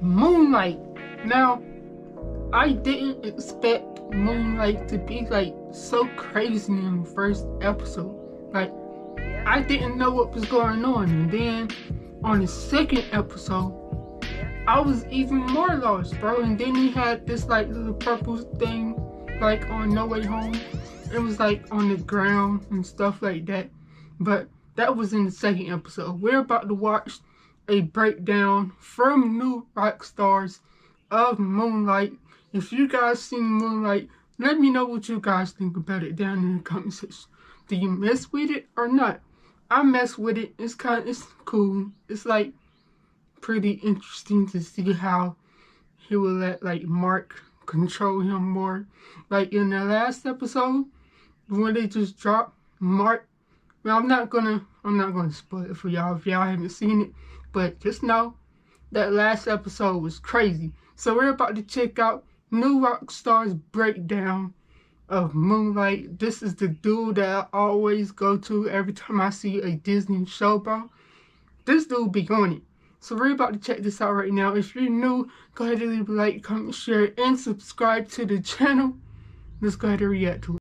Moonlight. Now, I didn't expect Moonlight to be like so crazy in the first episode. Like, I didn't know what was going on, and then on the second episode, I was even more lost, bro. And then he had this like little purple thing, like on No Way Home. It was like on the ground and stuff like that. But that was in the second episode. We're about to watch a breakdown from New Rockstars of Moonlight. If you guys seen Moonlight, let me know what you guys think about it down in the comment section. Do you mess with it or not? I mess with it. It's cool. It's like pretty interesting to see how he will let like Mark control him more. Like in the last episode, when they just dropped Mark. Well, I'm not gonna spoil it for y'all if y'all haven't seen it, but just know that last episode was crazy. So we're about to check out New Rockstar's breakdown of Moonlight. This is the dude that I always go to every time I see a Disney show, bro. This dude be on it. So we're about to check this out right now. If you're new, go ahead and leave a like, comment, share, and subscribe to the channel. Let's go ahead and react to it.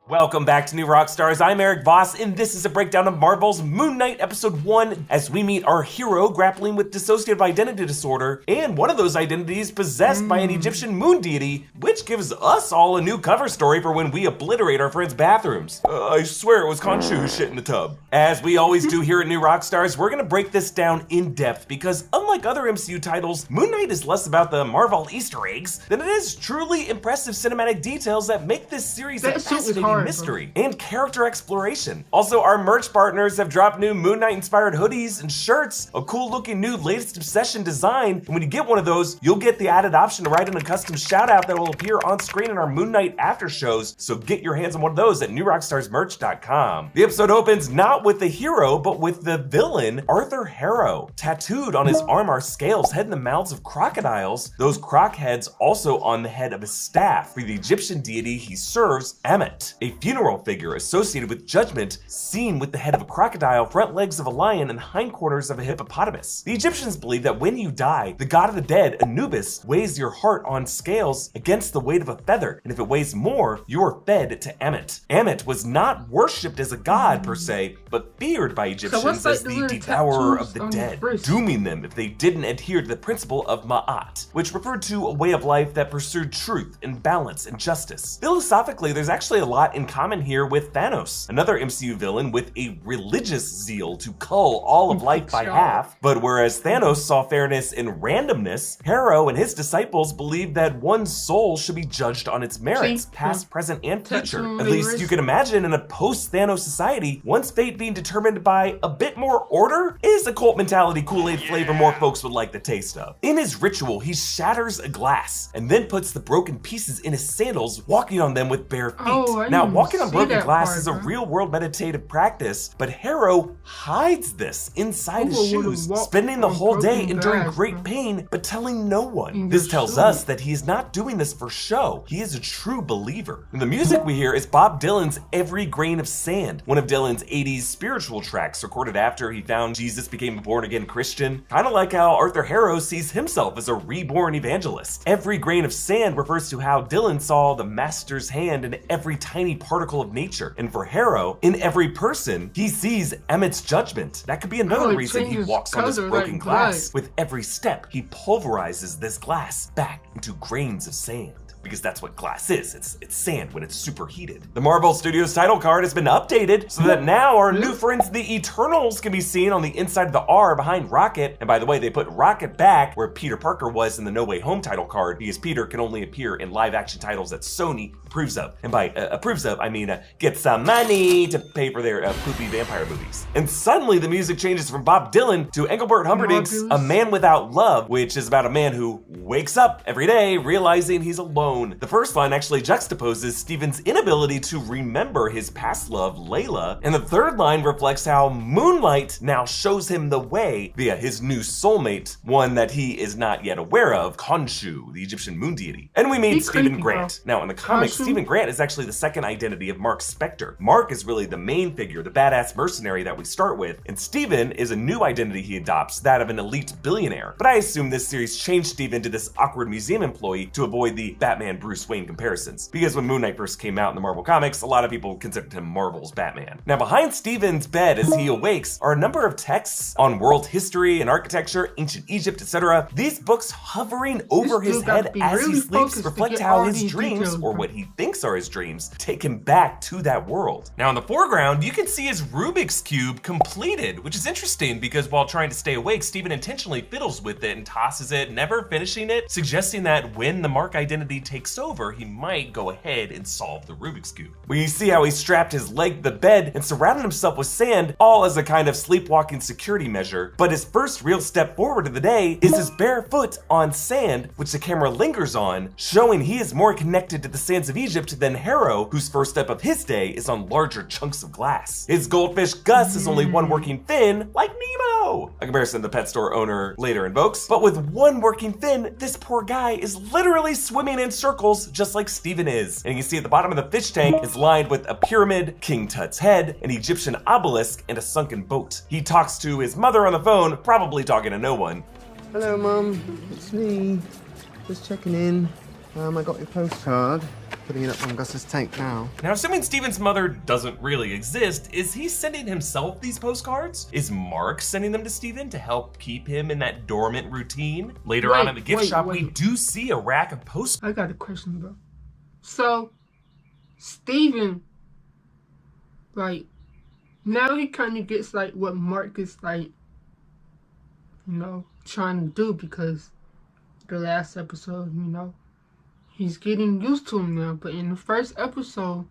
Welcome back to New Rockstars. I'm Eric Voss, and this is a breakdown of Marvel's Moon Knight Episode 1 as we meet our hero grappling with dissociative identity disorder, and one of those identities possessed by an Egyptian moon deity, which gives us all a new cover story for when we obliterate our friends' bathrooms. I swear it was Khonshu who shit in the tub. As we always do here at New Rockstars, we're gonna break this down in depth because unlike other MCU titles, Moon Knight is less about the Marvel Easter eggs than it is truly impressive cinematic details that make this series a fascinating mystery and character exploration. Also, our merch partners have dropped new Moon Knight inspired hoodies and shirts, a cool looking new latest obsession design, and when you get one of those, you'll get the added option to write in a custom shout out that will appear on screen in our Moon Knight after shows, so get your hands on one of those at newrockstarsmerch.com. The episode opens not with the hero, but with the villain, Arthur Harrow. Tattooed on his arm are scales head in the mouths of crocodiles, those croc heads also on the head of his staff, for the Egyptian deity he serves, Ammit, a funeral figure associated with judgment, seen with the head of a crocodile, front legs of a lion, and hindquarters of a hippopotamus. The Egyptians believe that when you die, the god of the dead, Anubis, weighs your heart on scales against the weight of a feather, and if it weighs more, you are fed to Ammit. Ammit was not worshipped as a god per se, but feared by Egyptians as the devourer of the dead, dooming them if they didn't adhere to the principle of Ma'at, which referred to a way of life that pursued truth and balance and justice. Philosophically, there's actually a lot in common here with Thanos, another MCU villain with a religious zeal to cull all of life by half. But whereas Thanos saw fairness in randomness, Harrow and his disciples believed that one's soul should be judged on its merits, past, present, and future. At least you can imagine in a post-Thanos society, one's fate being determined by a bit more order is a cult mentality Kool-Aid flavor more folks would like the taste of. In his ritual, he shatters a glass and then puts the broken pieces in his sandals, walking on them with bare feet. Now, walking on broken glass is a real-world meditative practice, but Harrow hides this inside his shoes, spending the whole day enduring great pain, but telling no one. This tells us that he is not doing this for show. He is a true believer. And the music we hear is Bob Dylan's Every Grain of Sand, one of Dylan's 80s spiritual tracks recorded after he found Jesus, became a born-again Christian. Kind of like how Arthur Harrow sees himself as a reborn evangelist. Every grain of sand refers to how Dylan saw the master's hand in every tiny particle of nature. And for Harrow, in every person, he sees Ammit's judgment. That could be another reason he walks on this broken glass. With every step, he pulverizes this glass back into grains of sand. Because that's what glass is. It's sand when it's superheated. The Marvel Studios title card has been updated so that now our new friends, the Eternals, can be seen on the inside of the R behind Rocket. And by the way, they put Rocket back where Peter Parker was in the No Way Home title card, because Peter can only appear in live action titles that Sony approves of. And by approves of, I mean get some money to pay for their poopy vampire movies. And suddenly the music changes from Bob Dylan to Engelbert Humperdinck's A Man Without Love, which is about a man who wakes up every day realizing he's alone phone. The first line actually juxtaposes Steven's inability to remember his past love, Layla, and the third line reflects how moonlight now shows him the way via his new soulmate, one that he is not yet aware of, Khonshu, the Egyptian moon deity. And we meet Stephen Grant. Now in the comics, Stephen Grant is actually the second identity of Mark Spector. Mark is really the main figure, the badass mercenary that we start with, and Stephen is a new identity he adopts, that of an elite billionaire. But I assume this series changed Stephen to this awkward museum employee to avoid the Batman Bruce Wayne comparisons. Because when Moon Knight first came out in the Marvel Comics, a lot of people considered him Marvel's Batman. Now behind Stephen's bed as he awakes are a number of texts on world history and architecture, ancient Egypt, etc. These books hovering over his head as he sleeps reflect how his dreams, or what he thinks are his dreams, take him back to that world. Now in the foreground, you can see his Rubik's Cube completed, which is interesting because while trying to stay awake, Stephen intentionally fiddles with it and tosses it, never finishing it, suggesting that when the Mark identity takes over, he might go ahead and solve the Rubik's Cube. We see how he strapped his leg to the bed and surrounded himself with sand, all as a kind of sleepwalking security measure. But his first real step forward of the day is his bare foot on sand, which the camera lingers on, showing he is more connected to the sands of Egypt than Harrow, whose first step of his day is on larger chunks of glass. His goldfish Gus is only one working fin, like Nemo, a comparison the pet store owner later invokes. But with one working fin, this poor guy is literally swimming in circles just like Stephen is. And you can see at the bottom of the fish tank is lined with a pyramid, King Tut's head, an Egyptian obelisk, and a sunken boat. He talks to his mother on the phone, probably talking to no one. Hello, Mum. It's me. Just checking in. I got your postcard. Putting it up on Gus's tank now. Now, assuming Stephen's mother doesn't really exist, is he sending himself these postcards? Is Mark sending them to Stephen to help keep him in that dormant routine? Later on at the gift shop, we do see a rack of postcards. I got a question, bro. So, Stephen, like, now he kind of gets, like, what Mark is, like, you know, trying to do, because the last episode, you know, he's getting used to him now. But in the first episode,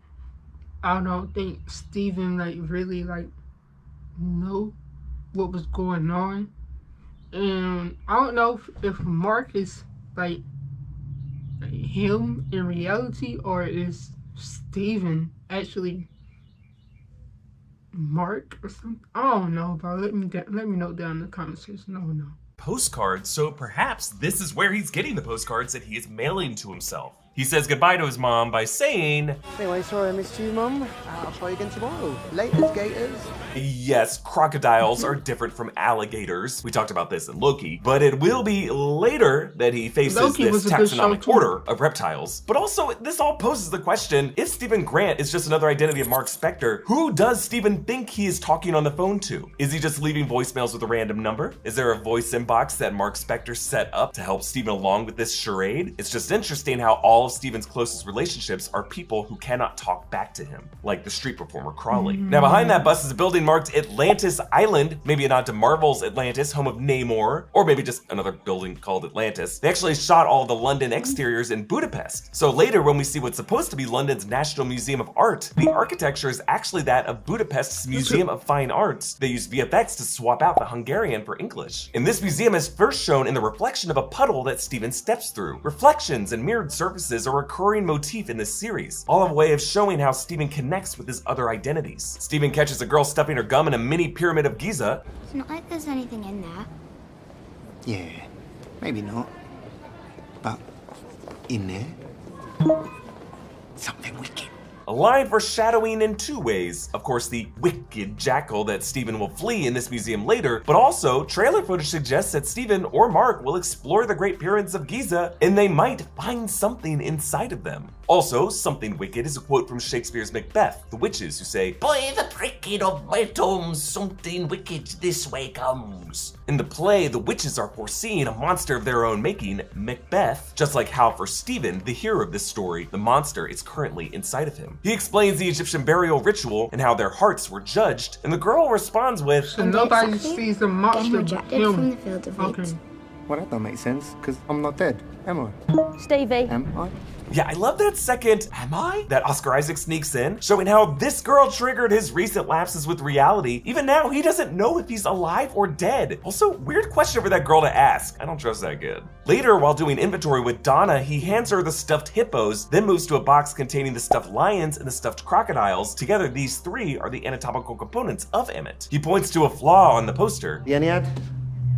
I don't think Stephen, like, really, like, knew what was going on. And I don't know if Mark is, like him in reality, or is Stephen actually Mark or something. I don't know, bro. Let me know down in the comment section. No. Postcards, so perhaps this is where he's getting the postcards that he is mailing to himself. He says goodbye to his mom by saying, Anyway, sorry I missed you, Mum. I'll try again tomorrow. Laters, gators. Yes, crocodiles are different from alligators. We talked about this in Loki, but it will be later that he faces this taxonomic order of reptiles. But also, this all poses the question, if Stephen Grant is just another identity of Mark Spector, who does Stephen think he is talking on the phone to? Is he just leaving voicemails with a random number? Is there a voice inbox that Mark Spector set up to help Stephen along with this charade? It's just interesting how all of Stephen's closest relationships are people who cannot talk back to him, like the street performer Crawley. Now behind that bus is a building marked Atlantis Island, maybe a nod to Marvel's Atlantis, home of Namor, or maybe just another building called Atlantis. They actually shot all the London exteriors in Budapest. So later when we see what's supposed to be London's National Museum of Art, the architecture is actually that of Budapest's Museum of Fine Arts. They used VFX to swap out the Hungarian for English. And this museum is first shown in the reflection of a puddle that Stephen steps through. Reflections and mirrored surfaces are a recurring motif in this series, all a way of showing how Stephen connects with his other identities. Stephen catches a girl stuffing her gum in a mini pyramid of Giza. It's not like there's anything in there. Yeah, maybe not. But in there, something wicked. A line foreshadowing in two ways. Of course, the wicked jackal that Stephen will flee in this museum later, but also trailer footage suggests that Stephen or Mark will explore the Great Pyramids of Giza and they might find something inside of them. Also, something wicked is a quote from Shakespeare's Macbeth, the witches who say, "By the pricking of my tomes, something wicked this way comes." In the play, the witches are foreseeing a monster of their own making, Macbeth, just like how for Stephen, the hero of this story, the monster is currently inside of him. He explains the Egyptian burial ritual and how their hearts were judged, and the girl responds with, "So nobody sees the monster rejected from the field of okay. Well, that don't make sense, because I'm not dead, am I? Stevie. Am I? Yeah, I love that second, am I? That Oscar Isaac sneaks in, showing how this girl triggered his recent lapses with reality. Even now, he doesn't know if he's alive or dead. Also, weird question for that girl to ask. I don't trust that kid. Later, while doing inventory with Donna, he hands her the stuffed hippos, then moves to a box containing the stuffed lions and the stuffed crocodiles. Together, these three are the anatomical components of Emmett. He points to a flaw on the poster. The Ennead,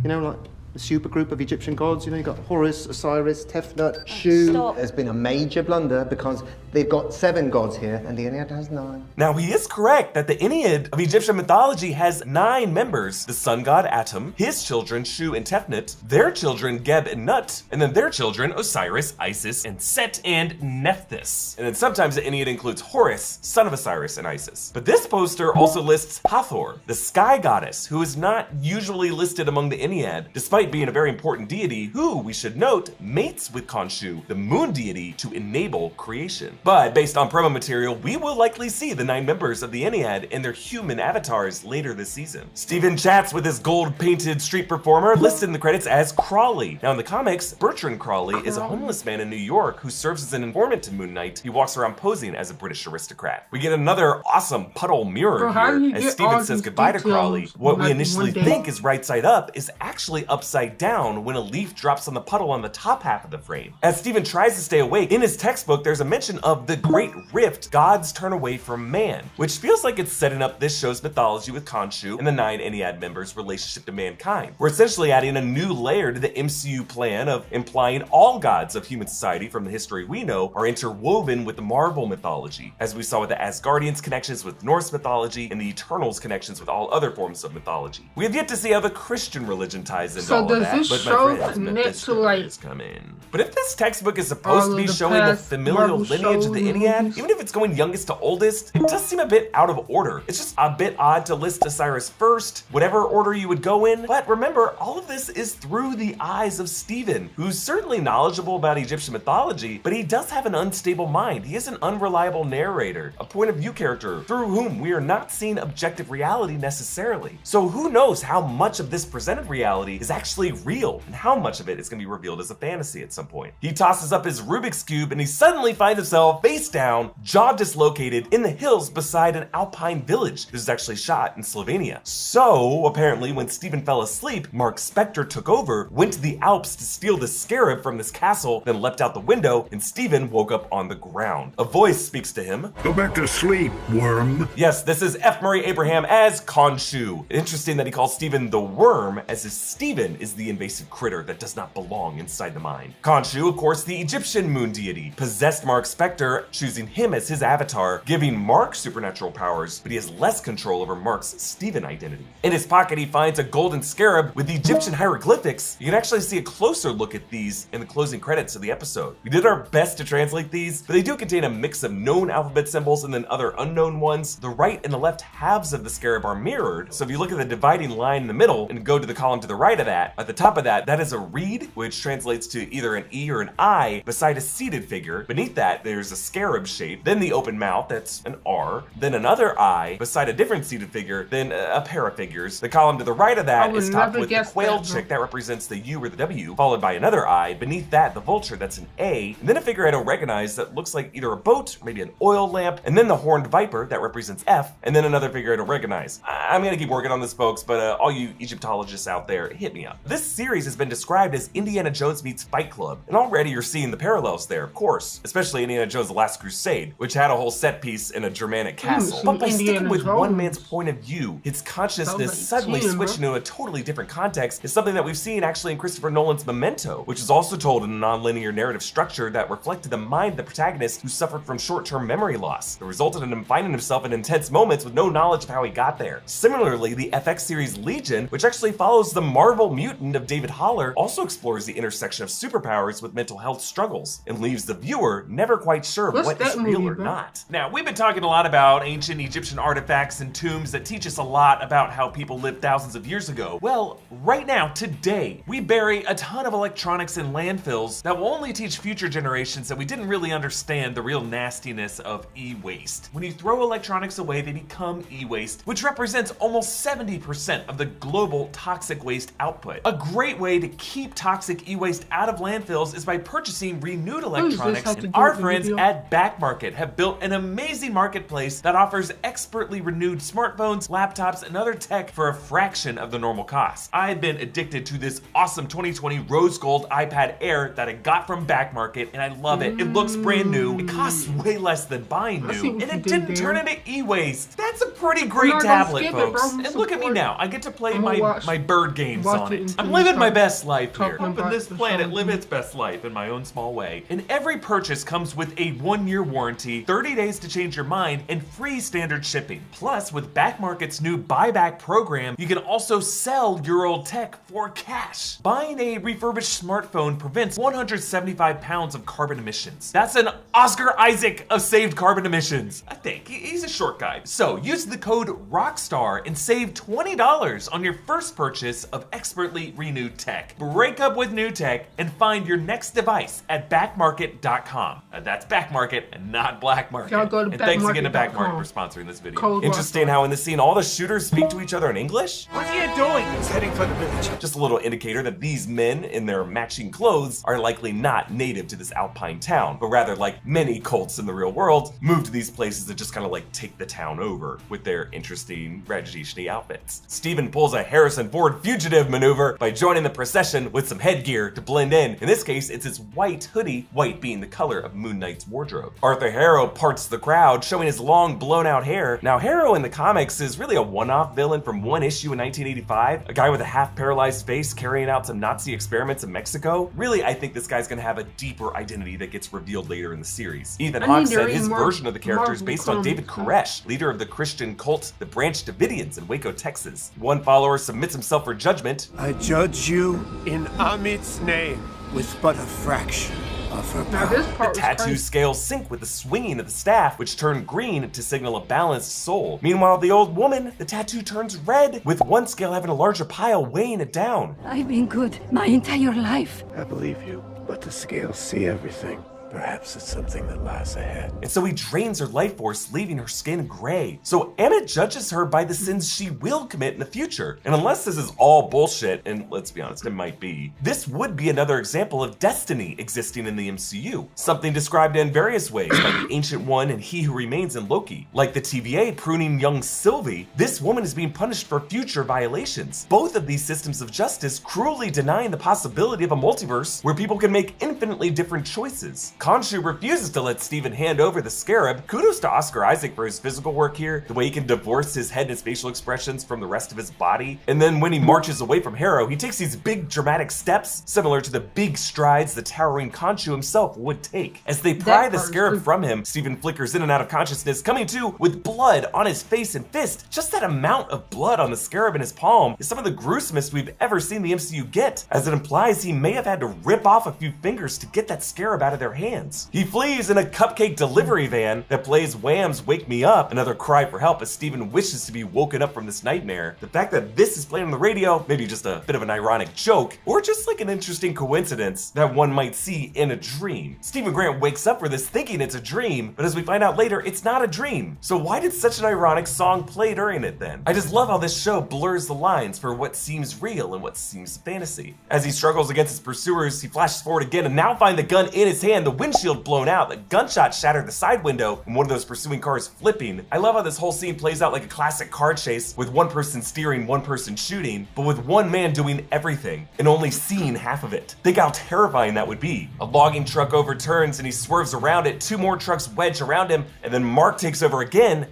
you know, like the supergroup of Egyptian gods, you know, you got Horus, Osiris, Tefnut, Shu. Stop. There's been a major blunder because they've got 7 gods here and the Ennead has 9. Now, he is correct that the Ennead of Egyptian mythology has 9 members. The sun god Atum, his children Shu and Tefnut, their children Geb and Nut, and then their children Osiris, Isis, and Set and Nephthys. And then sometimes the Ennead includes Horus, son of Osiris and Isis. But this poster also lists Hathor, the sky goddess, who is not usually listed among the Ennead, despite being a very important deity who, we should note, mates with Khonshu, the moon deity, to enable creation. But based on promo material, we will likely see the 9 members of the Ennead and their human avatars later this season. Steven chats with his gold-painted street performer listed in the credits as Crawley. Now in the comics, Bertrand Crawley is a homeless man in New York who serves as an informant to Moon Knight. He walks around posing as a British aristocrat. We get another awesome puddle mirror here as Steven says goodbye to Crawley. What we initially think is right side up is actually upside down when a leaf drops on the puddle on the top half of the frame. As Steven tries to stay awake, in his textbook there's a mention of the Great Rift, gods turn away from man, which feels like it's setting up this show's mythology with Khonshu and the 9 Ennead members' relationship to mankind. We're essentially adding a new layer to the MCU plan of implying all gods of human society from the history we know are interwoven with the Marvel mythology, as we saw with the Asgardians' connections with Norse mythology and the Eternals' connections with all other forms of mythology. We have yet to see how the Christian religion ties into all of that. But my friends, Memphis is coming. But if this textbook is supposed to be showing the familial lineage of the Ennead, even if it's going youngest to oldest, it does seem a bit out of order. It's just a bit odd to list Osiris first, whatever order you would go in. But remember, all of this is through the eyes of Steven, who's certainly knowledgeable about Egyptian mythology, but he does have an unstable mind. He is an unreliable narrator, a point of view character through whom we are not seeing objective reality necessarily. So who knows how much of this presented reality is actually real and how much of it is going to be revealed as a fantasy at some point. He tosses up his Rubik's Cube and he suddenly finds himself face down, jaw dislocated in the hills beside an alpine village. This is actually shot in Slovenia. So apparently when Steven fell asleep, Mark Spector took over, went to the Alps to steal the scarab from this castle, then leapt out the window, and Steven woke up on the ground. A voice speaks to him. Go back to sleep, worm. Yes, this is F. Murray Abraham as Khonshu. Interesting that he calls Steven the worm, as if Steven is the invasive critter that does not belong inside the mind. Khonshu, of course, the Egyptian moon deity, possessed Mark Spector, choosing him as his avatar, giving Mark supernatural powers, but he has less control over Mark's Steven identity. In his pocket, he finds a golden scarab with the Egyptian hieroglyphics. You can actually see a closer look at these in the closing credits of the episode. We did our best to translate these, but they do contain a mix of known alphabet symbols and then other unknown ones. The right and the left halves of the scarab are mirrored, so if you look at the dividing line in the middle and go to the column to the right of that, at the top of that is a reed, which translates to either an E or an I beside a seated figure. Beneath that, there's a scarab shape, then the open mouth, that's an R, then another I beside a different seated figure, then a pair of figures. The column to the right of that is topped with the quail chick that represents the U or the W, followed by another I. Beneath that, the vulture, that's an A, and then a figure I don't recognize that looks like either a boat, or maybe an oil lamp, and then the horned viper that represents F, and then another figure I don't recognize. I'm gonna keep working on this, folks, but all you Egyptologists out there, hit me up. This series has been described as Indiana Jones meets Fight Club, and already you're seeing the parallels there, of course, especially Indiana Jones' The Last Crusade, which had a whole set piece in a Germanic castle. But by sticking with one man's point of view, his consciousness suddenly switching into a totally different context is something that we've seen actually in Christopher Nolan's Memento, which is also told in a non-linear narrative structure that reflected the mind of the protagonist who suffered from short-term memory loss. It resulted in him finding himself in intense moments with no knowledge of how he got there. Similarly, the FX series Legion, which actually follows the Marvel mutant of David Haller, also explores the intersection of superpowers with mental health struggles and leaves the viewer never quite quite sure What's what is that real movie, or bro? not. Now, we've been talking a lot about ancient Egyptian artifacts and tombs that teach us a lot about how people lived thousands of years ago. Well, right now, today, we bury a ton of electronics in landfills that will only teach future generations that we didn't really understand the real nastiness of e-waste. When you throw electronics away, they become e-waste, which represents almost 70% of the global toxic waste output. A great way to keep toxic e-waste out of landfills is by purchasing renewed electronics, have to and do our with the friends video? at Back Market have built an amazing marketplace that offers expertly renewed smartphones, laptops, and other tech for a fraction of the normal cost. I've been addicted to this awesome 2020 rose gold iPad Air that I got from Back Market, and I love it. It looks brand new, it costs way less than buying I see new, what and you it did didn't there. turn into e-waste. That's a pretty great No, don't tablet, skip it, folks. bro. And look at me Support. now, I get to play I'ma watch- my bird games watch on it it. until I'm you living my start best life here, talking helping about this the planet show. live its best life in my own small way. And every purchase comes with a 1-year warranty, 30 days to change your mind, and free standard shipping. Plus, with Back Market's new buyback program, you can also sell your old tech for cash. Buying a refurbished smartphone prevents 175 pounds of carbon emissions. That's an Oscar Isaac of saved carbon emissions. I think he's a short guy. So use the code ROCKSTAR and save $20 on your first purchase of expertly renewed tech. Break up with new tech and find your next device at backmarket.com. That's Back Market and not Black Market. Y'all go to And thanks again to Back Market backmarket.com. for sponsoring this video. Code Interesting Rockstar. how in this scene all the shooters speak to each other in English. What's he doing? He's heading for the village. Just a little indicator that these men in their matching clothes are likely not native to this alpine town, but rather, like many cults in the real world, move to these places to just kind of like take the town over with their interesting Rajneeshni outfits. Steven pulls a Harrison Ford fugitive maneuver by joining the procession with some headgear to blend in. In this case, it's his white hoodie, white being the color of Moon Knight's wardrobe. Arthur Harrow parts the crowd, showing his long blown out hair. Now, Harrow in the comics is really a one-off villain from one issue in 1985, a guy with a half-paralyzed face carrying out some Nazi experiments in Mexico. Really, I think this guy's gonna have a deeper identity that gets revealed later in the series. Ethan I Hawke need to said read his more version of the character is Marvel based on David comics. Koresh, leader of the Christian cult, the Branch Davidians in Waco, Texas. One follower submits himself for judgment. I judge you in Amit's name with but a fraction of her Now power. this part was Tattoo crazy. scales sync with the swinging of the staff, which turn green to signal a balanced soul. Meanwhile, the old woman, the tattoo turns red, with one scale having a larger pile weighing it down. I've been good my entire life. I believe you, but the scales see everything. Perhaps it's something that lies ahead. And so he drains her life force, leaving her skin gray. So Emmett judges her by the sins she will commit in the future. And unless this is all bullshit, and let's be honest, it might be, this would be another example of destiny existing in the MCU. Something described in various ways by the Ancient One and He Who Remains in Loki. Like the TVA pruning young Sylvie, this woman is being punished for future violations. Both of these systems of justice cruelly denying the possibility of a multiverse where people can make infinitely different choices. Khonshu refuses to let Steven hand over the scarab. Kudos to Oscar Isaac for his physical work here, the way he can divorce his head and his facial expressions from the rest of his body. And then when he marches away from Harrow, he takes these big dramatic steps, similar to the big strides the towering Khonshu himself would take. As they pry the part is scarab creepy. from him, Steven flickers in and out of consciousness, coming to with blood on his face and fist. Just that amount of blood on the scarab in his palm is some of the gruesomest we've ever seen the MCU get, as it implies he may have had to rip off a few fingers to get that scarab out of their hands. He flees in a cupcake delivery van that plays Wham's Wake Me Up, another cry for help as Steven wishes to be woken up from this nightmare. The fact that this is playing on the radio, maybe just a bit of an ironic joke, or just like an interesting coincidence that one might see in a dream. Stephen Grant wakes up for this thinking it's a dream, but as we find out later, it's not a dream. So why did such an ironic song play during it then? I just love how this show blurs the lines for what seems real and what seems fantasy. As he struggles against his pursuers, he flashes forward again and now finds the gun in his hand, the windshield blown out, the gunshot shattered the side window, and one of those pursuing cars flipping. I love how this whole scene plays out like a classic car chase, with one person steering, one person shooting, but with one man doing everything, and only seeing half of it. Think how terrifying that would be. A logging truck overturns and he swerves around it, 2 more trucks wedge around him, and then Mark takes over again.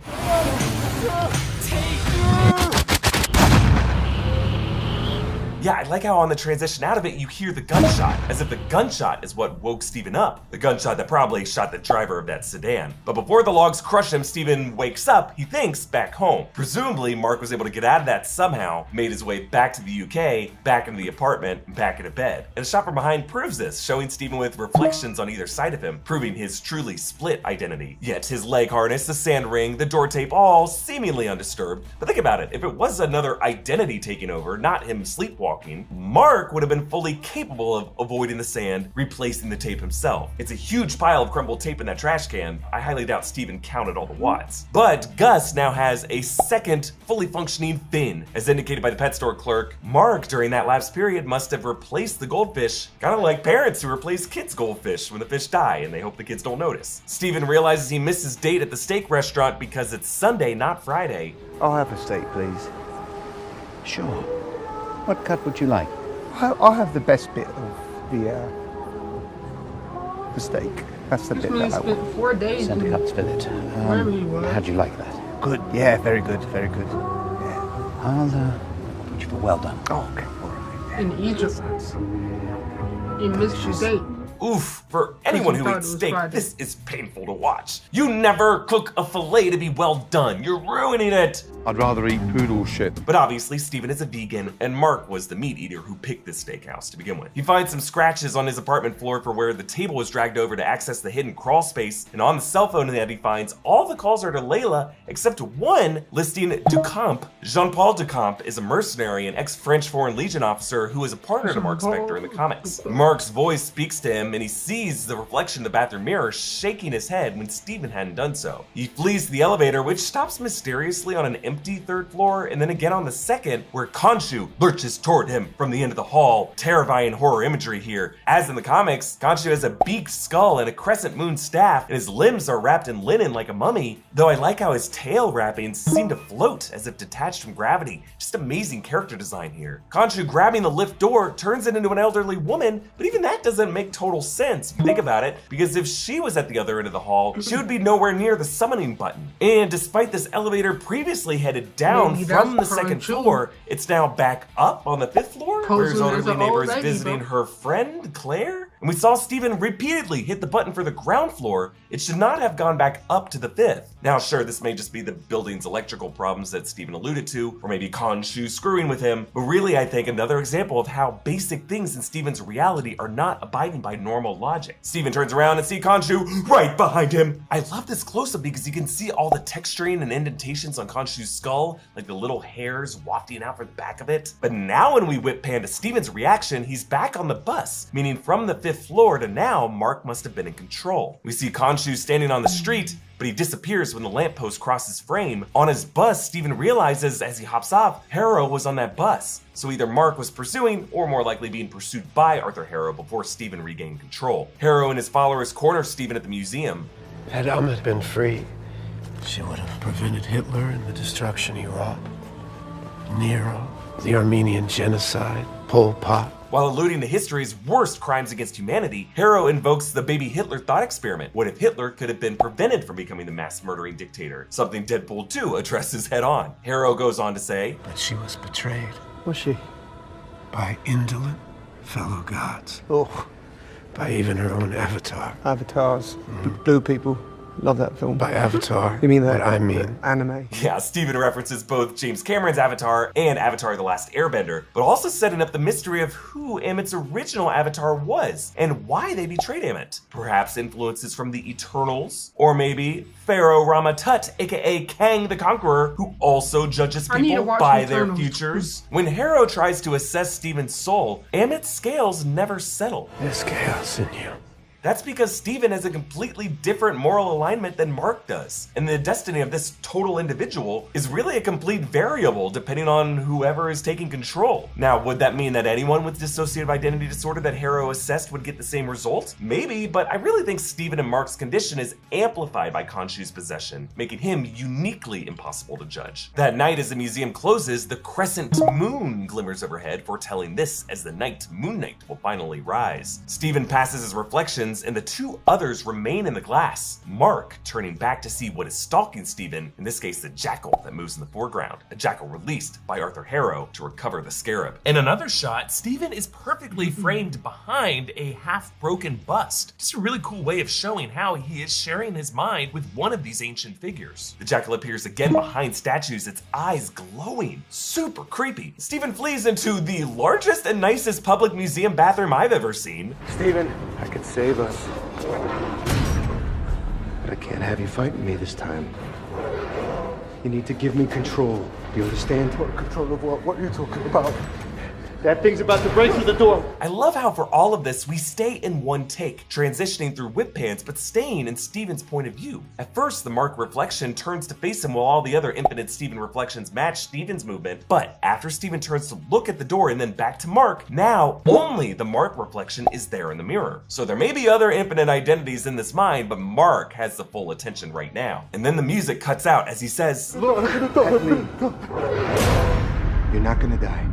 Yeah, I like how on the transition out of it, you hear the gunshot, as if the gunshot is what woke Steven up. The gunshot that probably shot the driver of that sedan. But before the logs crush him, Steven wakes up, he thinks back home. Presumably, Mark was able to get out of that somehow, made his way back to the UK, back into the apartment, and back into bed. And a shot from behind proves this, showing Steven with reflections on either side of him, proving his truly split identity. Yet his leg harness, the sand ring, the door tape, all seemingly undisturbed. But think about it, if it was another identity taking over, not him sleepwalking, Mark would have been fully capable of avoiding the sand, replacing the tape himself. It's a huge pile of crumbled tape in that trash can. I highly doubt Steven counted all the wads. But Gus now has a second fully functioning fin. As indicated by the pet store clerk, Mark during that lapse period must have replaced the goldfish, kind of like parents who replace kids' goldfish when the fish die and they hope the kids don't notice. Steven realizes he missed his date at the steak restaurant because it's Sunday, not Friday. I'll have a steak, please. Sure. What cut would you like? I'll have the best bit of the steak. That's the This bit man that I spent want. 4 days Center in cuts fillet. wherever he was. How'd you like that? Good. Yeah, very good. Very good. Yeah. I'll put you for well done. Oh, okay. All right. in Egypt. He missed your date. Oof, for anyone who thought eats it was steak, Friday. this is painful to watch. You never cook a fillet to be well done. You're ruining it. I'd rather eat poodle shit. But obviously, Steven is a vegan, and Mark was the meat eater who picked this steakhouse to begin with. He finds some scratches on his apartment floor for where the table was dragged over to access the hidden crawl space, and on the cell phone that he finds, all the calls are to Layla, except one listing Ducamp. Jean-Paul Ducamp is a mercenary and ex-French Foreign Legion officer who is a partner to Mark Spector in the comics. Mark's voice speaks to him, and he sees the reflection in the bathroom mirror shaking his head when Steven hadn't done so. He flees to the elevator, which stops mysteriously on an empty third floor, and then again on the second, where Khonshu lurches toward him from the end of the hall. Terrifying horror imagery here. As in the comics, Khonshu has a beaked skull and a crescent moon staff, and his limbs are wrapped in linen like a mummy, though I like how his tail wrappings seem to float as if detached from gravity. Just amazing character design here. Khonshu grabbing the lift door turns it into an elderly woman, but even that doesn't make total sense if you think about it, because if she was at the other end of the hall, she would be nowhere near the summoning button. And despite this elevator previously headed down Maybe from the that's second Khonshu. floor, it's now back up on the 5th floor, where his Posing as elderly an neighbor old is lady, visiting bro. her friend, Claire? And we saw Steven repeatedly hit the button for the ground floor. It should not have gone back up to the 5th. Now sure, this may just be the building's electrical problems that Steven alluded to, or maybe Khonshu screwing with him, but really I think another example of how basic things in Steven's reality are not abiding by normal logic. Steven turns around and sees Khonshu right behind him. I love this close-up because you can see all the texturing and indentations on Khonshu's skull, like the little hairs wafting out from the back of it. But now when we whip pan to Steven's reaction, he's back on the bus, meaning from the 5th floor to now, Mark must have been in control. We see Khonshu standing on the street, but he disappears when the lamppost crosses frame. On his bus, Steven realizes as he hops off, Harrow was on that bus. So either Mark was pursuing, or more likely being pursued by Arthur Harrow before Steven regained control. Harrow and his followers corner Steven at the museum. Had Ahmed been free, she would have prevented Hitler and the destruction he wrought. Nero, the Armenian genocide, Pol Pot. While alluding to history's worst crimes against humanity, Harrow invokes the baby Hitler thought experiment. What if Hitler could have been prevented from becoming the mass murdering dictator? Something Deadpool 2 addresses head on. Harrow goes on to say, But she was betrayed Was she? by indolent fellow gods, Oh, by even her own avatar. avatars. Blue people. Love that film. By avatar, You mean that? what I mean. Anime. yeah, Steven references both James Cameron's Avatar and Avatar The Last Airbender, but also setting up the mystery of who Ammit's original avatar was and why they betrayed Ammit. Perhaps influences from the Eternals, or maybe Pharaoh Rama Tut, aka Kang the Conqueror, who also judges I need to people watch by Eternals. their futures. When Harrow tries to assess Steven's soul, Ammit's scales never settle. There's chaos in you. That's because Steven has a completely different moral alignment than Mark does. And the destiny of this total individual is really a complete variable depending on whoever is taking control. Now, would that mean that anyone with dissociative identity disorder that Harrow assessed would get the same result? Maybe, but I really think Steven and Mark's condition is amplified by Khonshu's possession, making him uniquely impossible to judge. That night as the museum closes, the crescent moon glimmers overhead, foretelling this as the night, Moon Night, will finally rise. Steven passes his reflections reflections and the two others remain in the glass. Mark turning back to see what is stalking Steven, in this case the jackal that moves in the foreground, a jackal released by Arthur Harrow to recover the scarab. In another shot, Steven is perfectly framed behind a half-broken bust. Just a really cool way of showing how he is sharing his mind with one of these ancient figures. The jackal appears again behind statues, its eyes glowing. Super creepy. Steven flees into the largest and nicest public museum bathroom I've ever seen. Steven, I could save us. But I can't have you fighting me this time. You need to give me control. You understand? Control of what? What are you talking about? That thing's about to break through the door. I love how for all of this, we stay in one take, transitioning through whip pans, but staying in Steven's point of view. At first, the Mark reflection turns to face him while all the other infinite Steven reflections match Steven's movement, but after Steven turns to look at the door and then back to Mark, now only the Mark reflection is there in the mirror. So there may be other infinite identities in this mind, but Mark has the full attention right now. And then the music cuts out as he says, You're not gonna die.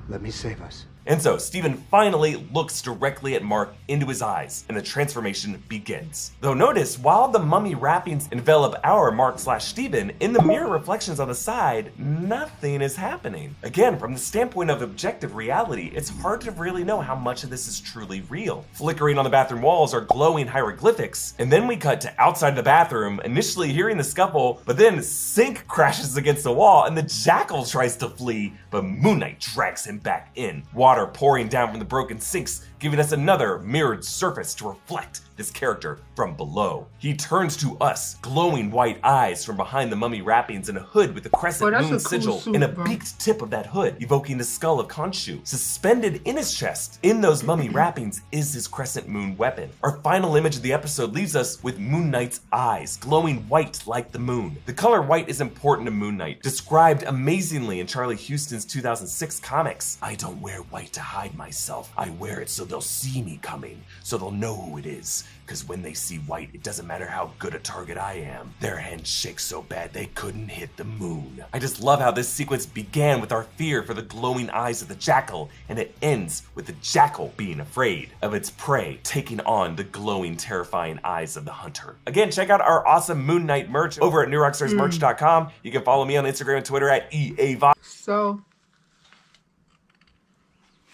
Let me save us. And so Steven finally looks directly at Mark into his eyes, and the transformation begins. Though notice, while the mummy wrappings envelop our Mark/Steven, in the mirror reflections on the side, nothing is happening. Again, from the standpoint of objective reality, it's hard to really know how much of this is truly real. Flickering on the bathroom walls are glowing hieroglyphics, and then we cut to outside the bathroom, initially hearing the scuffle, but then Sink crashes against the wall, and the jackal tries to flee, but Moonknight drags him back in. Water pouring down from the broken sinks, giving us another mirrored surface to reflect this character from below. He turns to us, glowing white eyes from behind the mummy wrappings and a hood with the crescent moon sigil and a beaked tip of that hood, evoking the skull of Khonshu. Suspended in his chest, in those mummy wrappings, is his crescent moon weapon. Our final image of the episode leaves us with Moon Knight's eyes, glowing white like the moon. The color white is important to Moon Knight, described amazingly in Charlie Houston's 2006 comics. I don't wear white to hide myself. I wear it so they'll see me coming, so they'll know who it is. Because when they see white, it doesn't matter how good a target I am. Their hands shake so bad they couldn't hit the moon. I just love how this sequence began with our fear for the glowing eyes of the jackal, and it ends with the jackal being afraid of its prey taking on the glowing, terrifying eyes of the hunter. Again, check out our awesome Moon Knight merch over at newrockstarsmerch.com. You can follow me on Instagram and Twitter at EAVOS. So,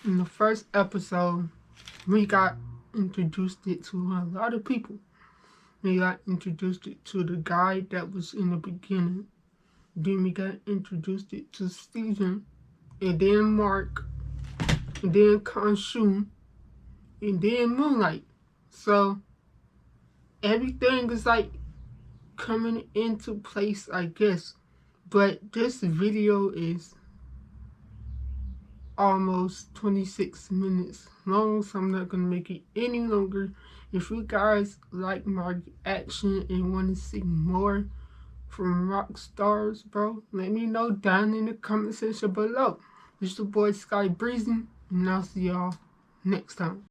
in the first episode, we got introduced it to a lot of people. We got introduced it to the guy that was in the beginning. Then we got introduced it to Steven, and then Mark, and then Khonshu, and then Moonknight. So everything is like coming into place, I guess. But this video is almost 26 minutes long, so I'm not gonna make it any longer. If you guys like my action and want to see more from Rockstars, bro, let me know down in the comment section below. It's your boy Sky Breezing, and I'll see y'all next time.